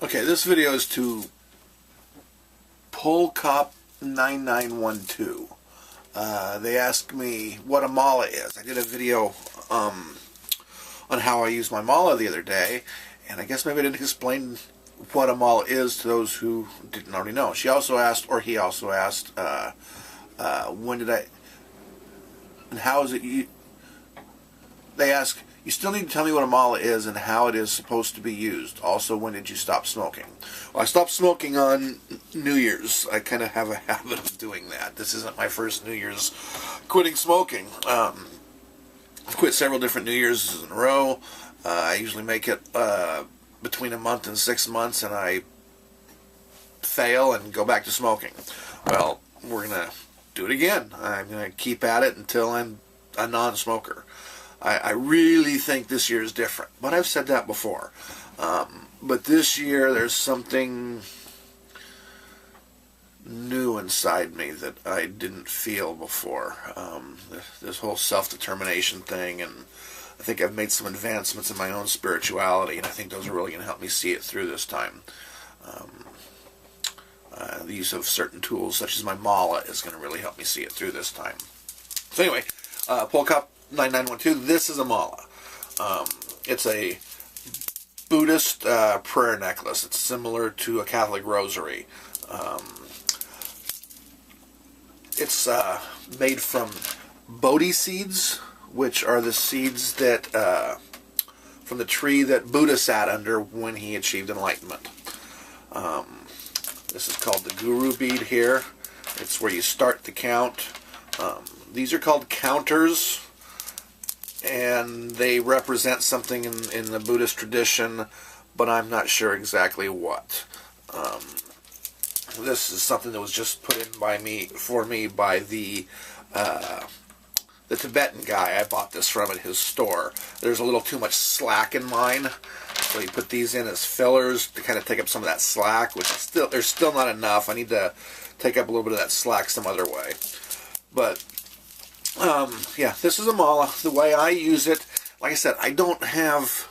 Okay, this video is to Polcop 9912. They asked me what a mala is. I did a video on how I use my mala the other day, and I guess maybe I didn't explain what a mala is to those who didn't already know. She also asked, or he also asked, when did I, and how is it, they ask, you still need to tell me what a mala is and how it is supposed to be used. Also, when did you stop smoking? Well, I stopped smoking on New Year's. I kind of have a habit of doing that. This isn't my first New Year's quitting smoking. I've quit several different New Year's in a row. I usually make it between a month and 6 months, and I fail and go back to smoking. Well, we're going to do it again. I'm going to keep at it until I'm a non-smoker. I really think this year is different, but I've said that before. But this year there's something new inside me that I didn't feel before. This whole self-determination thing, and I think I've made some advancements in my own spirituality, and I think those are really going to help me see it through this time. The use of certain tools, such as my mala, is going to really help me see it through this time. So anyway, Polcop 9912, this is a mala. It's a Buddhist prayer necklace. It's similar to a Catholic rosary. It's made from Bodhi seeds, which are the seeds that from the tree that Buddha sat under when he achieved enlightenment. This is called the Guru bead here. It's where you start the count. These are called counters, and they represent something in the Buddhist tradition, but I'm not sure exactly what. This is something that was just put in for me by the Tibetan guy I bought this from at his store. There's a little too much slack in mine, so you put these in as fillers to kind of take up some of that slack, which is there's still not enough. I need to take up a little bit of that slack some other way. But yeah, this is a mala. The way I use it, like I said, I don't have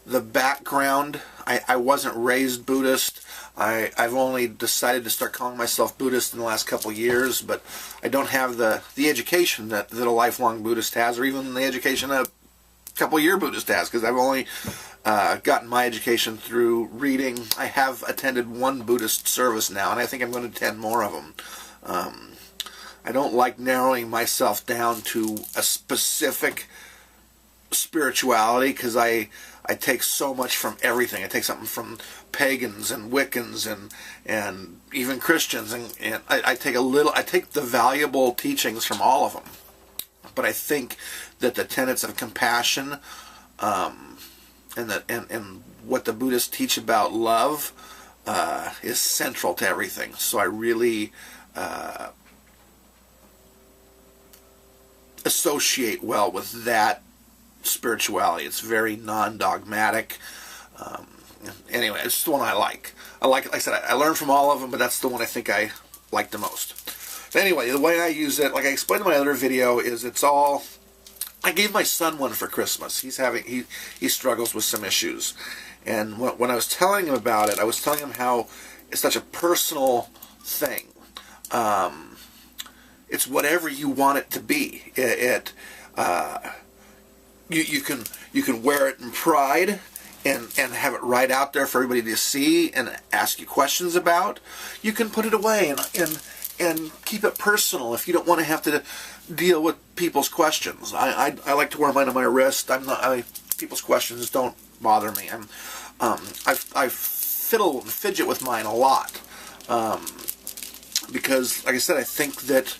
the background. I wasn't raised Buddhist. I've only decided to start calling myself Buddhist in the last couple of years, but I don't have the education that a lifelong Buddhist has, or even the education a couple-year Buddhist has, because I've only gotten my education through reading. I have attended one Buddhist service now, and I think I'm going to attend more of them. I don't like narrowing myself down to a specific spirituality, because I take so much from everything. I take something from pagans and Wiccans and even Christians, and I take the valuable teachings from all of them. But I think that the tenets of compassion and what the Buddhists teach about love is central to everything. So I really associate well with that spirituality. It's very non-dogmatic. Anyway, it's the one I like. Like I said, I learned from all of them, but that's the one I think I like the most. But anyway, the way I use it, like I explained in my other video, is it's all... I gave my son one for Christmas. He struggles with some issues. And when I was telling him about it, I was telling him how it's such a personal thing. It's whatever you want it to be. You can wear it in pride and have it right out there for everybody to see and ask you questions about. You can put it away and keep it personal if you don't want to have to deal with people's questions. I like to wear mine on my wrist. People's questions don't bother me. I fiddle and fidget with mine a lot because, like I said, I think that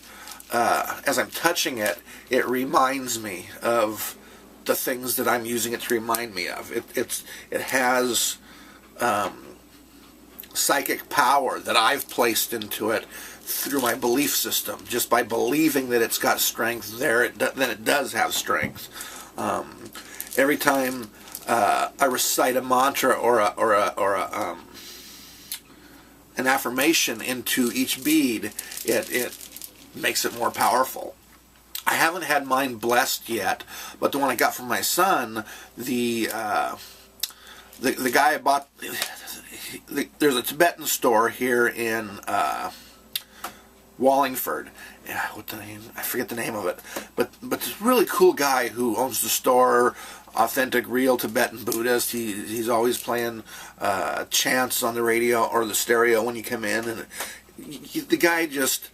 as I'm touching it, it reminds me of the things that I'm using it to remind me of. It has psychic power that I've placed into it through my belief system. Just by believing that it's got strength there, then it does have strength. Every time I recite a mantra or an affirmation into each bead, it makes it more powerful. I haven't had mine blessed yet, but the one I got from my son, the the guy I bought, there's a Tibetan store here in Wallingford. Yeah, what the name? I forget the name of it. But this really cool guy who owns the store, authentic, real Tibetan Buddhist. He's always playing chants on the radio or the stereo when you come in, and the guy just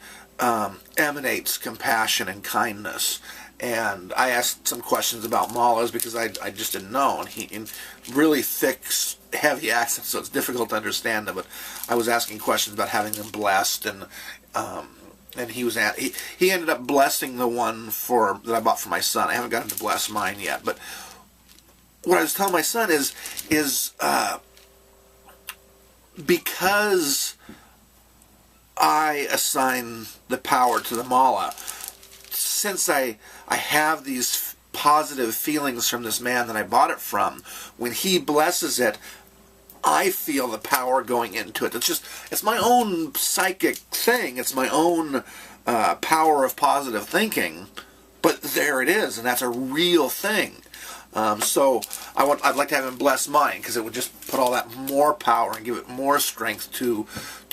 emanates compassion and kindness. And I asked some questions about malas because I just didn't know. And he, in really thick, heavy accent, so it's difficult to understand them. But I was asking questions about having them blessed, and he ended up blessing the one that I bought for my son. I haven't gotten to bless mine yet. But what I was telling my son is because I assign the power to the mala, since I have these positive feelings from this man that I bought it from, when he blesses it, I feel the power going into it. It's my own psychic thing. It's my own power of positive thinking. But there it is, and that's a real thing. So I'd like to have him bless mine, because it would just put all that more power and give it more strength to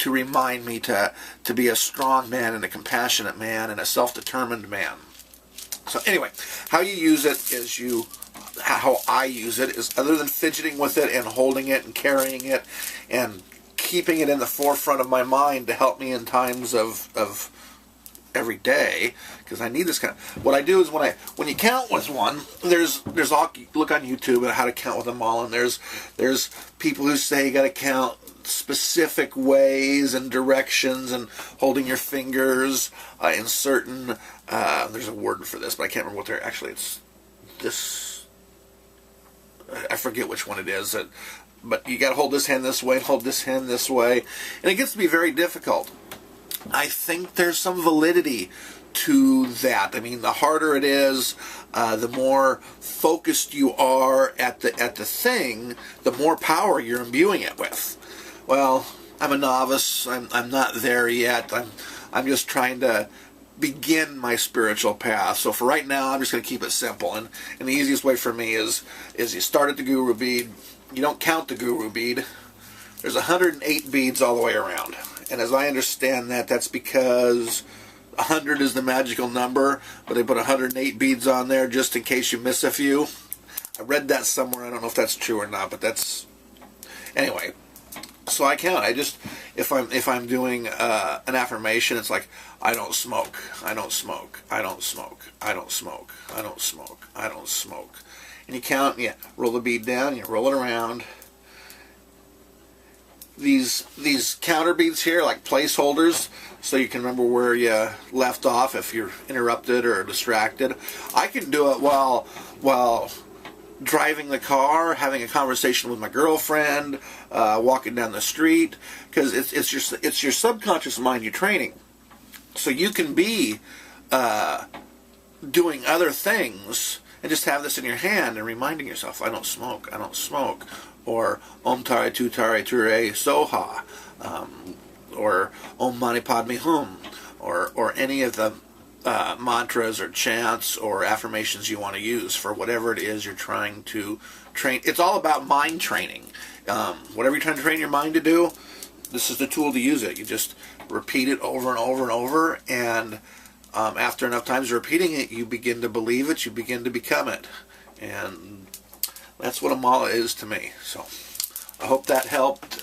remind me to be a strong man and a compassionate man and a self-determined man. So anyway, how you use it is how I use it is, other than fidgeting with it and holding it and carrying it and keeping it in the forefront of my mind to help me in times of every day, because I need this kind of. What I do is when you count with one, there's all, look on YouTube at how to count with them all, and there's people who say you got to count specific ways and directions and holding your fingers in certain. There's a word for this, but I can't remember what they're actually. It's this. I forget which one it is. But you got to hold this hand this way and hold this hand this way, and it gets to be very difficult. I think there's some validity to that. I mean, the harder it is, the more focused you are at the thing, the more power you're imbuing it with. Well, I'm a novice. I'm not there yet. I'm just trying to begin my spiritual path. So for right now, I'm just going to keep it simple. And the easiest way for me is you start at the guru bead. You don't count the guru bead. There's 108 beads all the way around. And as I understand that, that's because 100 is the magical number, but they put 108 beads on there just in case you miss a few. I read that somewhere. I don't know if that's true or not, but that's... Anyway, so I count. if I'm doing an affirmation, it's like, I don't smoke, I don't smoke, I don't smoke, I don't smoke, I don't smoke, I don't smoke. And you count, and you roll the bead down, and you roll it around. These counter beads here, like placeholders, so you can remember where you left off if you're interrupted or distracted. I can do it while driving the car, having a conversation with my girlfriend, walking down the street, because it's your subconscious mind you're training. So you can be doing other things and just have this in your hand and reminding yourself, I don't smoke, I don't smoke. Or Om Tare Tu Tare Ture Soha, or Om Mani Padme Hum, or any of the mantras or chants or affirmations you want to use for whatever it is you're trying to train. It's all about mind training. Whatever you're trying to train your mind to do, this is the tool to use it. You just repeat it over and over and over, and after enough times repeating it, you begin to believe it, you begin to become it. And that's what a mala is to me. So I hope that helped.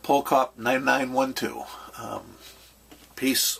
Polcop 9912. Peace.